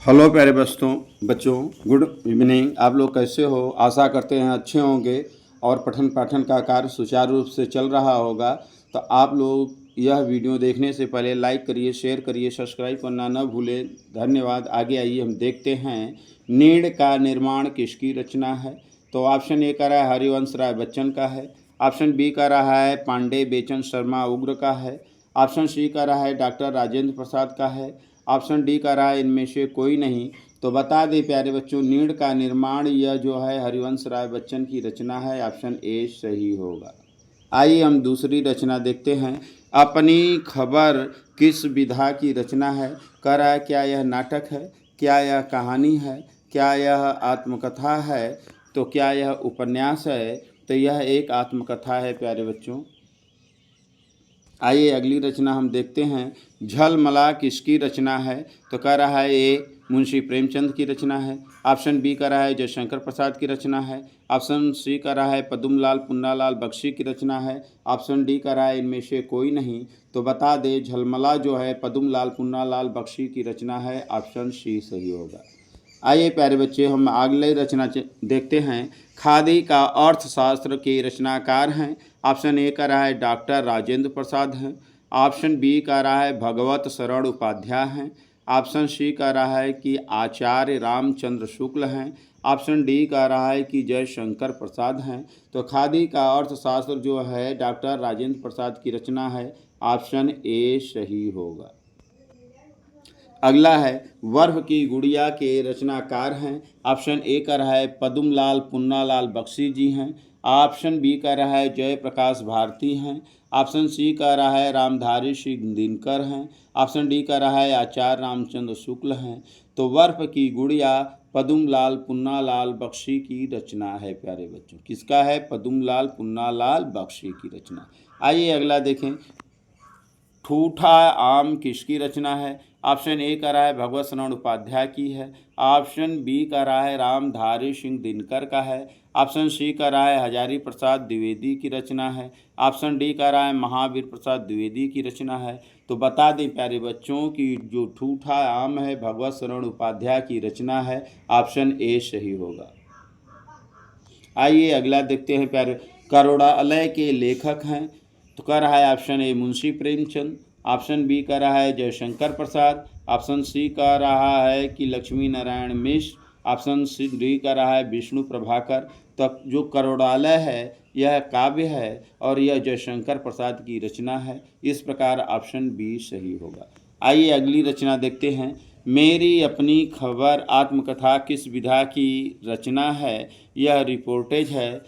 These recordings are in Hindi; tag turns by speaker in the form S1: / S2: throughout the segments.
S1: हेलो प्यारे बच्चों गुड इवनिंग। आप लोग कैसे हो? आशा करते हैं अच्छे होंगे और पठन पाठन का कार्य सुचारू रूप से चल रहा होगा। तो आप लोग यह वीडियो देखने से पहले लाइक करिए, शेयर करिए, सब्सक्राइब करना न भूलें। धन्यवाद। आगे आइए हम देखते हैं नीड़ का निर्माण किसकी रचना है। तो ऑप्शन ए का रहा है हरिवंश राय बच्चन का है। ऑप्शन बी का रहा है पांडे बेचन शर्मा उग्र का है। ऑप्शन सी का रहा है डॉक्टर राजेंद्र प्रसाद का है। ऑप्शन डी का रहा है इनमें से कोई नहीं। तो बता दें प्यारे बच्चों, नीड़ का निर्माण यह जो है हरिवंश राय बच्चन की रचना है। ऑप्शन ए सही होगा। आइए हम दूसरी रचना देखते हैं। अपनी खबर किस विधा की रचना है? कह रहा है क्या यह नाटक है, क्या यह कहानी है, क्या यह आत्मकथा है, तो क्या यह उपन्यास है? तो यह एक आत्मकथा है प्यारे बच्चों। आइए अगली रचना हम देखते हैं। झलमला किसकी रचना है? तो कह रहा है ए मुंशी प्रेमचंद की रचना है। ऑप्शन बी का रहा है जयशंकर प्रसाद की रचना है। ऑप्शन सी का रहा है पद्मलाल पुन्नालाल बख्शी की रचना है। ऑप्शन डी का रहा है इनमें से कोई नहीं। तो बता दे झलमला जो है पद्मलाल पुन्नालाल बख्शी की रचना है। ऑप्शन सी सही होगा। आइए प्यारे बच्चे हम अगले रचना देखते हैं। खादी का अर्थशास्त्र के रचनाकार हैं। ऑप्शन ए का रहा है डॉक्टर राजेंद्र प्रसाद हैं। ऑप्शन बी का रहा है भगवत शरण उपाध्याय हैं। ऑप्शन सी का रहा है कि आचार्य रामचंद्र शुक्ल हैं। ऑप्शन डी का रहा है कि जयशंकर प्रसाद हैं। तो खादी का अर्थशास्त्र जो है डॉक्टर राजेंद्र प्रसाद की रचना है। ऑप्शन ए सही होगा। अगला है वर्फ की गुड़िया के रचनाकार हैं। ऑप्शन ए का रहा है पद्मलाल पुन्नालाल बख्शी जी हैं। ऑप्शन बी का रहा है जयप्रकाश भारती हैं। ऑप्शन सी का रहा है रामधारी सिंह दिनकर हैं। ऑप्शन डी का रहा है आचार्य रामचंद्र शुक्ल हैं। तो वर्फ की गुड़िया पद्मलाल पुन्नालाल बख्शी की रचना है प्यारे बच्चों। किसका है? पद्मलाल पुन्नालाल बख्शी की रचना। आइए अगला देखें। ठूठा आम किसकी रचना है? ऑप्शन ए का रहा है भगवत शरण उपाध्याय की है। ऑप्शन बी का रहा है रामधारी सिंह दिनकर का है। ऑप्शन सी का रहा है हजारी प्रसाद द्विवेदी की रचना है। ऑप्शन डी का रहा है महावीर प्रसाद द्विवेदी की रचना है। तो बता दें प्यारे बच्चों की जो ठूठा आम है भगवत शरण उपाध्याय की रचना है। ऑप्शन ए सही होगा। आइए अगला देखते हैं प्यारे। करोड़ालय के लेखक हैं। तो कह रहा है option A Munshi Premchand. Option B का रहा है जयशंकर प्रसाद। ऑप्शन सी का रहा है कि Lakshmi Narayan Mishra. Option C D का रहा है विष्णु प्रभाकर। तो जो करोड़ालय है यह काव्य है और यह जयशंकर प्रसाद की रचना है। इस प्रकार ऑप्शन बी सही होगा। आइए अगली रचना देखते हैं। मेरी अपनी खबर आत्मकथा किस विधा की रचना है? यह रिपोर्टेज है,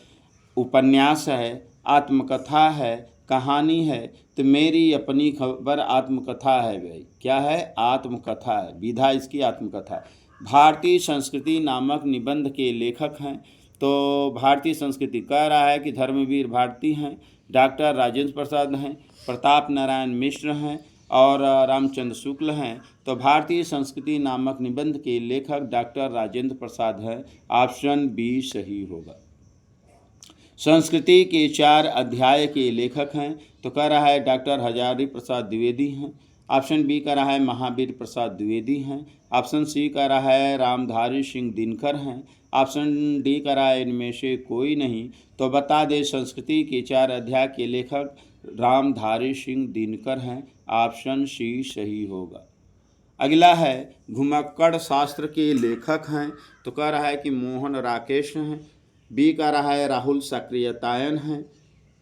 S1: उपन्यास है, आत्मकथा है, कहानी है। तो मेरी अपनी खबर आत्मकथा है भाई। क्या है? आत्मकथा है। विधा इसकी आत्मकथा है। भारतीय संस्कृति नामक निबंध के लेखक हैं। तो भारतीय संस्कृति कह रहा है कि धर्मवीर भारती हैं, डॉक्टर राजेंद्र प्रसाद हैं, प्रताप नारायण मिश्र हैं और रामचंद्र शुक्ल हैं। तो भारतीय संस्कृति नामक निबंध के लेखक डॉक्टर राजेंद्र प्रसाद हैं। ऑप्शन बी सही होगा। संस्कृति के 4 अध्याय के लेखक हैं। तो कह रहा है डॉक्टर हजारी प्रसाद द्विवेदी हैं। ऑप्शन बी का रहा है महावीर प्रसाद द्विवेदी हैं। ऑप्शन सी का रहा है रामधारी सिंह दिनकर हैं। ऑप्शन डी का रहा है इनमें से कोई नहीं। तो बता दें संस्कृति के 4 अध्याय के लेखक रामधारी सिंह दिनकर हैं। ऑप्शन सी सही होगा। अगला है घुमक्कड़ शास्त्र के लेखक हैं। तो कह रहा है कि मोहन राकेश हैं। बी का रहा है राहुल सक्रियतायन हैं।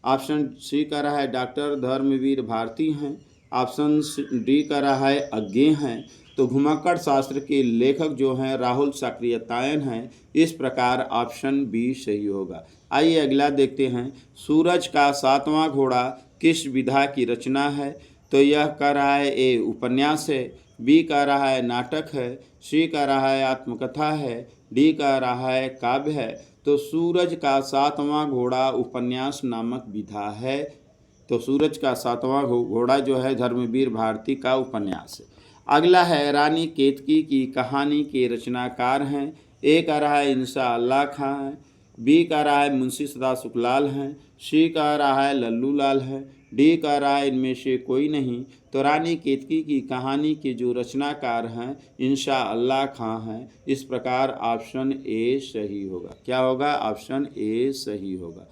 S1: ऑप्शन सी का रहा है डॉक्टर धर्मवीर भारती हैं। ऑप्शन डी का रहा है अज्ञे हैं। तो घुमक्कड़ शास्त्र के लेखक जो हैं राहुल सक्रियतायन हैं। इस प्रकार ऑप्शन बी सही होगा। आइए अगला देखते हैं। सूरज का 7वां घोड़ा किस विधा की रचना है? तो यह कह रहा है ए उपन्यास है, बी का रहा है नाटक है, सी का रहा है आत्मकथा है, डी का रहा है काव्य है। तो सूरज का 7वां घोड़ा उपन्यास नामक विधा है। तो सूरज का 7वां घोड़ा जो है धर्मवीर भारती का उपन्यास है। अगला है रानी केतकी की कहानी के रचनाकार हैं। ए का रहा है इंशा अल्लाह खां है। बी का रहा है मुंशी सदा सुखलाल हैं। सी का रहा है लल्लू लाल है। डी कह रहा है इनमें से कोई नहीं। तो रानी केतकी की कहानी के जो रचनाकार हैं इंशाअल्लाह खां हैं। इस प्रकार ऑप्शन ए सही होगा। क्या होगा? ऑप्शन ए सही होगा।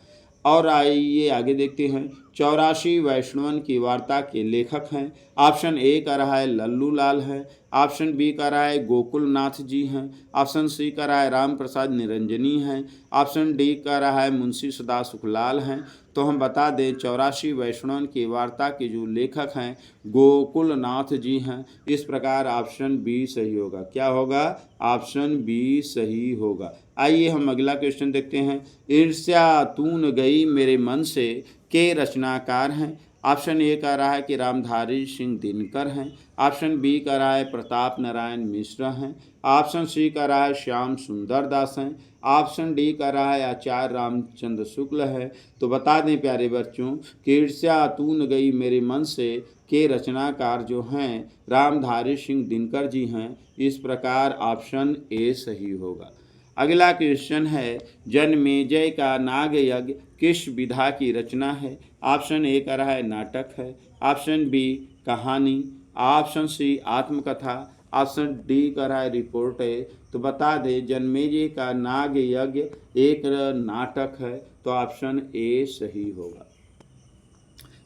S1: और आइए आगे देखते हैं। 84 वैष्णवन की वार्ता के लेखक हैं। ऑप्शन ए का रहा है लल्लू लाल है। ऑप्शन बी का रहा है गोकुल नाथ जी हैं। ऑप्शन सी का रहा है राम प्रसाद निरंजनी हैं। ऑप्शन डी का रहा है मुंशी सदा सुखलाल हैं। तो हम बता दें 84 वैष्णवन की वार्ता के जो लेखक हैं गोकुल नाथ जी हैं। इस प्रकार ऑप्शन बी सही होगा। क्या होगा? ऑप्शन बी सही होगा। आइए हम अगला क्वेश्चन देखते हैं। ईर्ष्या तून गई मेरे मन से के रचनाकार हैं। ऑप्शन ए का रहा है कि रामधारी सिंह दिनकर हैं। ऑप्शन बी का रहा है प्रताप नारायण मिश्र हैं। ऑप्शन सी का रहा है श्याम सुंदर दास हैं। ऑप्शन डी का रहा है आचार्य रामचंद्र शुक्ल है। तो बता दें प्यारे बच्चों कि ईर्ष्या तून गई मेरे मन से के रचनाकार जो हैं रामधारी सिंह दिनकर जी हैं। इस प्रकार ऑप्शन ए सही होगा। अगला क्वेश्चन है जनमेजय का नाग यज्ञ किस विधा की रचना है। ऑप्शन ए का रहा है नाटक है। ऑप्शन बी कहानी। ऑप्शन सी आत्मकथा। ऑप्शन डी का रहा है रिपोर्ट है। तो बता दें जनमेजय का नाग यज्ञ एक नाटक है। तो ऑप्शन ए सही होगा।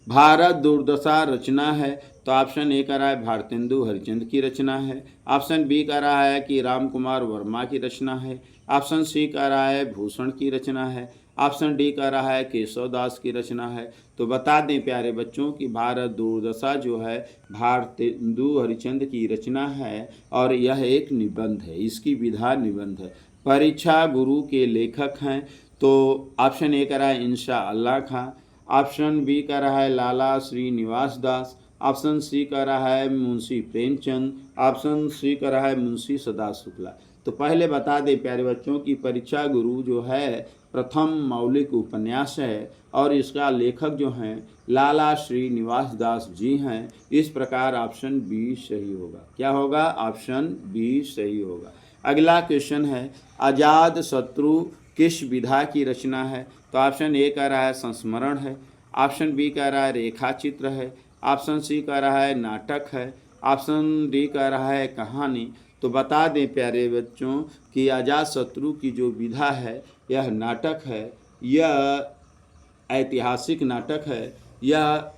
S1: भारत दुर्दशा रचना है। तो ऑप्शन ए का रहा है भारतेंदु हरिश्चंद्र की रचना है। ऑप्शन बी का रहा है कि राम कुमार वर्मा की रचना है। ऑप्शन सी का रहा है भूषण की रचना है। ऑप्शन डी का रहा है केशव दास की रचना है। तो बता दें प्यारे बच्चों कि भारत दुर्दशा जो है भारतेंदु हरिश्चंद्र की रचना है और यह एक निबंध है। इसकी विधा निबंध है। परीक्षा गुरु के लेखक हैं। तो ऑप्शन ए का रहा है इंशाअल्लाह खां। ऑप्शन बी का रहा है लाला श्रीनिवास दास। ऑप्शन सी का रहा है मुंशी प्रेमचंद। ऑप्शन सी का रहा है मुंशी सदा शुक्ला। तो पहले बता दें प्यारे बच्चों की परीक्षा गुरु जो है प्रथम मौलिक उपन्यास है और इसका लेखक जो हैं लाला श्रीनिवास दास जी हैं। इस प्रकार ऑप्शन बी सही होगा। क्या होगा? ऑप्शन बी सही होगा। अगला क्वेश्चन है आजाद शत्रु किस विधा की रचना है। तो ऑप्शन ए का रहा है संस्मरण है। ऑप्शन बी का रहा है रेखा चित्र है। ऑप्शन सी का रहा है नाटक है। ऑप्शन डी का रहा है कहानी। तो बता दें प्यारे बच्चों कि आजाद शत्रु की जो विधा है यह नाटक है। यह ऐतिहासिक नाटक है। यह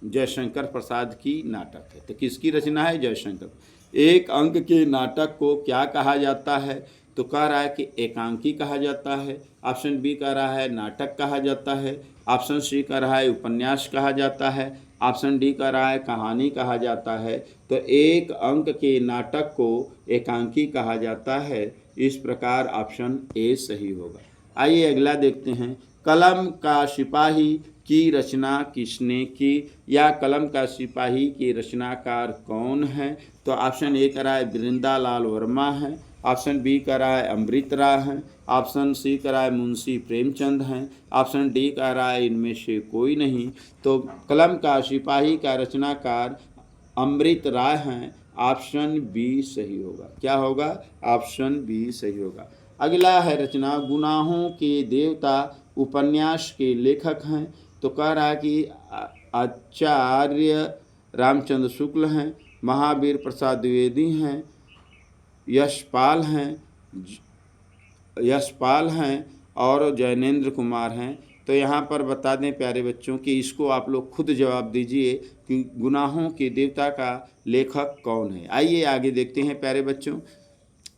S1: जयशंकर प्रसाद की नाटक है। तो किसकी रचना है? जयशंकर। एक अंक के नाटक को क्या कहा जाता है? तो कह रहा है कि एकांकी कहा जाता है। ऑप्शन बी कह रहा है नाटक कहा जाता है। ऑप्शन सी कह रहा है उपन्यास कहा जाता है। ऑप्शन डी कह रहा है कहानी कहा जाता है। तो एक अंक के नाटक को एकांकी कहा जाता है। इस प्रकार ऑप्शन ए सही होगा। आइए अगला देखते हैं। कलम का सिपाही की रचना किसने की या कलम का सिपाही की रचनाकार कौन है? तो ऑप्शन ए कह रहा है वृंदालाल वर्मा है। ऑप्शन बी कह रहा है अमृत राय हैं। ऑप्शन सी कह रहा है मुंशी प्रेमचंद हैं। ऑप्शन डी कह रहा है इनमें से कोई नहीं। तो कलम का सिपाही का रचनाकार अमृत राय हैं। ऑप्शन बी सही होगा। क्या होगा? ऑप्शन बी सही होगा। अगला है रचना गुनाहों के देवता उपन्यास के लेखक हैं। तो कह रहा है कि आचार्य रामचंद्र शुक्ल हैं, महावीर प्रसाद द्विवेदी हैं, यशपाल हैं और जैनेन्द्र कुमार हैं। तो यहाँ पर बता दें प्यारे बच्चों कि इसको आप लोग खुद जवाब दीजिए कि गुनाहों के देवता का लेखक कौन है। आइए आगे देखते हैं प्यारे बच्चों।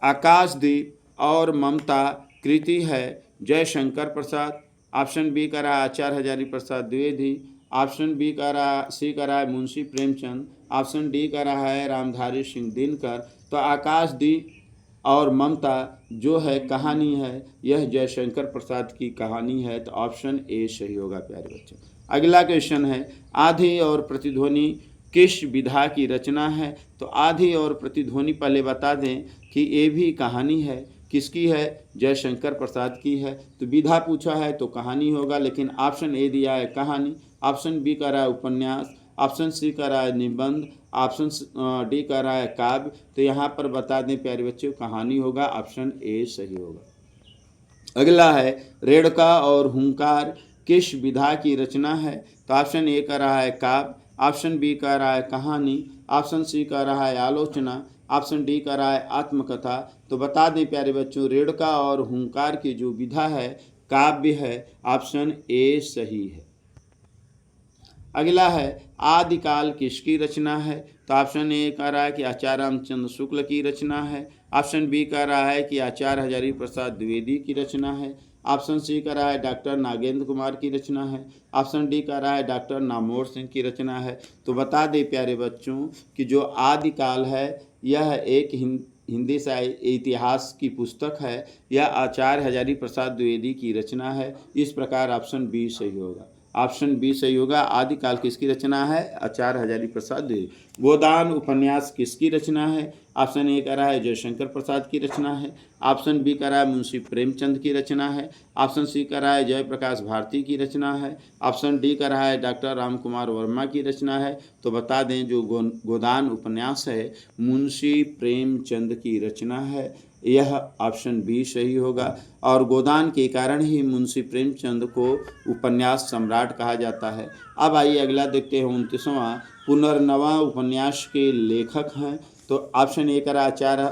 S1: आकाशदीप और ममता कृति है जयशंकर प्रसाद। ऑप्शन बी का रहा आचार्य हजारी प्रसाद द्विवेदी। ऑप्शन बी का रहा सी का रहा है मुंशी प्रेमचंद। ऑप्शन डी का रहा है रामधारी सिंह दिनकर। तो आकाशदीप और ममता जो है कहानी है यह जयशंकर प्रसाद की कहानी है। तो ऑप्शन ए सही होगा प्यारे बच्चों। अगला क्वेश्चन है आधी और प्रतिध्वनि किस विधा की रचना है। तो आधी और प्रतिध्वनि पहले बता दें कि ये भी कहानी है। किसकी है? जयशंकर प्रसाद की है। तो विधा पूछा है तो कहानी होगा, लेकिन ऑप्शन ए दिया है कहानी। ऑप्शन बी का रहा है उपन्यास। ऑप्शन सी का रहा है निबंध। ऑप्शन डी का रहा है काव्य। तो यहाँ पर बता दें प्यारे बच्चों कहानी होगा। ऑप्शन ए सही होगा। अगला है रेड़का और हुंकार किस विधा की रचना है? तो ऑप्शन ए कह रहा है काव्य, ऑप्शन बी कह रहा है कहानी, ऑप्शन सी कह रहा है आलोचना, ऑप्शन डी कह रहा है आत्मकथा। तो बता दें प्यारे बच्चों, रेढ़का और हुंकार की जो विधा है काव्य है। ऑप्शन ए सही है। अगला है आदिकाल किसकी रचना है? तो ऑप्शन ए कह रहा है कि आचार्य रामचंद्र शुक्ल की रचना है, ऑप्शन बी कह रहा है कि आचार्य हजारी प्रसाद द्विवेदी की रचना है, ऑप्शन सी कह रहा है डॉक्टर नागेंद्र कुमार की रचना है, ऑप्शन डी कह रहा है डॉक्टर नामोर सिंह की रचना है। तो बता दें प्यारे बच्चों कि जो आदिकाल है यह एक हिंदी साहित्य इतिहास की पुस्तक है। यह आचार्य हजारी प्रसाद द्विवेदी की रचना है। इस प्रकार ऑप्शन बी सही होगा। ऑप्शन बी सही होगा। आदिकाल किसकी रचना है? आचार्य हजारी प्रसाद द्विवेदी। गोदान उपन्यास किसकी रचना है? ऑप्शन ए कह रहा है जयशंकर प्रसाद की रचना है, ऑप्शन बी कह रहा है मुंशी प्रेमचंद की रचना है, ऑप्शन सी कह रहा है जयप्रकाश भारती की रचना है, ऑप्शन डी कह रहा है डॉक्टर राम कुमार वर्मा की रचना है। तो बता दें जो गोदान उपन्यास है मुंशी प्रेमचंद की रचना है। यह ऑप्शन बी सही होगा। और गोदान के कारण ही मुंशी प्रेमचंद को उपन्यास सम्राट कहा जाता है। अब आइए अगला देखते हैं 29वां पुनर्नवा उपन्यास के लेखक हैं। तो ऑप्शन ए कह रहा है आचार्य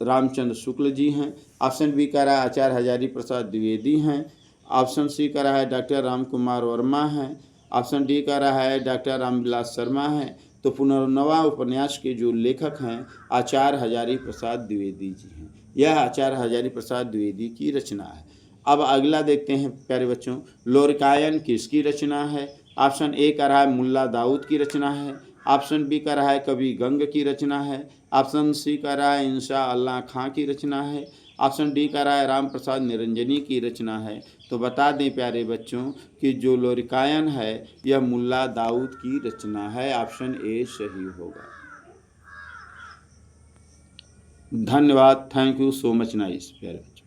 S1: रामचंद्र शुक्ल जी हैं, ऑप्शन बी कह रहा है आचार्य हजारी प्रसाद द्विवेदी हैं, ऑप्शन सी कह रहा है डॉक्टर राम कुमार वर्मा हैं, ऑप्शन डी कह रहा है डॉक्टर रामविलास शर्मा हैं। तो पुनर्नवा उपन्यास के जो लेखक हैं आचार्य हजारी प्रसाद द्विवेदी जी हैं। यह आचार्य हजारी प्रसाद द्विवेदी की रचना है। अब अगला देखते हैं प्यारे बच्चों, लोरिकायन किसकी रचना है? ऑप्शन ए कह रहा है मुल्ला दाऊद की रचना है, ऑप्शन बी कह रहा है कवि गंग की रचना है, ऑप्शन सी कह रहा है इंशा अल्लाह खां की रचना है, ऑप्शन डी कह रहा है राम प्रसाद निरंजनी की रचना है। तो बता दें प्यारे बच्चों कि जो लोरिकायन है यह मुल्ला दाऊद की रचना है। ऑप्शन ए सही होगा। धन्यवाद। Thank you so much nice प्यारे बच्चों।